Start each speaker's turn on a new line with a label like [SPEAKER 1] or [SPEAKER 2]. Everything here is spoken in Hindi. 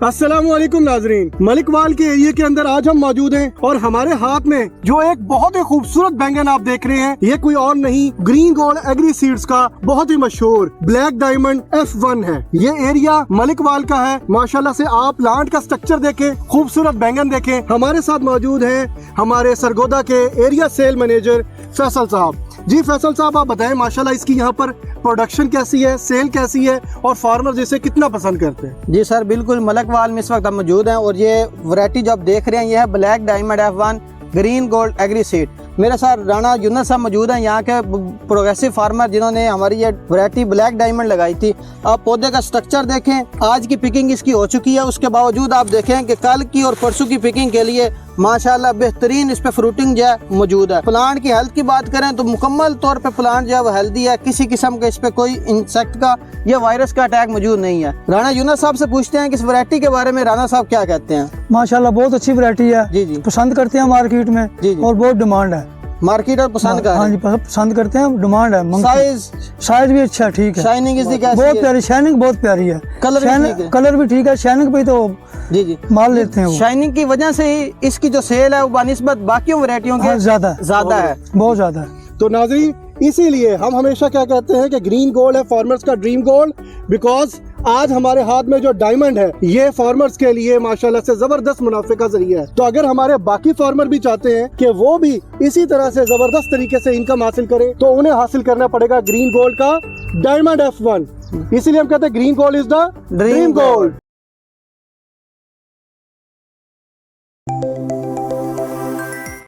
[SPEAKER 1] अस्सलामुअलैकुम नाजरीन, मलिकवाल के एरिया के अंदर आज हम मौजूद हैं और हमारे हाथ में जो एक बहुत ही खूबसूरत बैंगन आप देख रहे हैं, ये कोई और नहीं ग्रीन गोल्ड एग्री सीड्स का बहुत ही मशहूर ब्लैक डायमंड F1 है। ये एरिया मलिकवाल का है। माशाल्लाह से आप प्लांट का स्ट्रक्चर देखें, खूबसूरत बैंगन देखें। हमारे साथ मौजूद हैं हमारे सरगोदा के एरिया सेल मैनेजर फैसल साहब। जी फैसल साहब, आप बताएं माशाल्लाह इसकी यहाँ पर प्रोडक्शन कैसी है, सेल कैसी है और फार्मर इसे कितना पसंद करते हैं?
[SPEAKER 2] जी सर, बिल्कुल मलिकवाल में इस वक्त हम मौजूद हैं और ये वैरायटी जो आप देख रहे हैं ये है black diamond F1 green gold agri seed. मेरे साथ राणा यूनुस साहब मौजूद हैं, यहाँ के प्रोग्रेसिव फार्मर जिन्होंने हमारी ये वैरायटी ब्लैक डायमंड लगाई थी। आप पौधे का स्ट्रक्चर देखें, आज की पिकिंग इसकी हो चुकी है, उसके बावजूद आप देखें कि कल की और परसों की पिकिंग के लिए माशाल्लाह बेहतरीन इस पे फ्रूटिंग जो है मौजूद है। प्लांट की हेल्थ की बात करें तो मुकम्मल तौर पे प्लांट जो है वो हेल्दी है, किसी किस्म का इस पे कोई इंसेक्ट का या वायरस का अटैक मौजूद नहीं है। राणा यूनुस साहब से पूछते हैं कि इस वैरायटी के बारे में राणा साहब क्या कहते हैं।
[SPEAKER 3] माशाल्लाह बहुत अच्छी वैरायटी है।
[SPEAKER 2] जी जी,
[SPEAKER 3] पसंद करते हैं मार्केट में।
[SPEAKER 2] जी जी,
[SPEAKER 3] और बहुत डिमांड है
[SPEAKER 2] मार्केट और पसंद का।
[SPEAKER 3] हाँ जी, पसंद करते हैं, डिमांड है। साइज भी अच्छा ठीक है।
[SPEAKER 2] शाइनिंग इसकी कैसी
[SPEAKER 3] बहुत
[SPEAKER 2] है?
[SPEAKER 3] प्यारी, शाइनिंग बहुत प्यारी है। कलर भी ठीक है। शाइनिंग पे तो
[SPEAKER 2] जी जी
[SPEAKER 3] माल लेते हैं।
[SPEAKER 2] शाइनिंग की वजह से ही इसकी जो सेल है वो बनिस्बत बाकी वैरायटियों के ज्यादा है,
[SPEAKER 3] बहुत ज्यादा है।
[SPEAKER 1] तो नाज़रीन, इसीलिए हम हमेशा क्या कहते हैं कि ग्रीन गोल्ड है फार्मर्स का ड्रीम गोल्ड। बिकॉज आज हमारे हाथ में जो डायमंड है ये फार्मर्स के लिए माशाल्लाह से जबरदस्त मुनाफे का जरिया है। तो अगर हमारे बाकी फार्मर भी चाहते हैं कि वो भी इसी तरह से जबरदस्त तरीके से इनकम हासिल करें तो उन्हें हासिल करना पड़ेगा ग्रीन गोल्ड का डायमंड F1। इसीलिए हम कहते हैं green gold is the dream gold.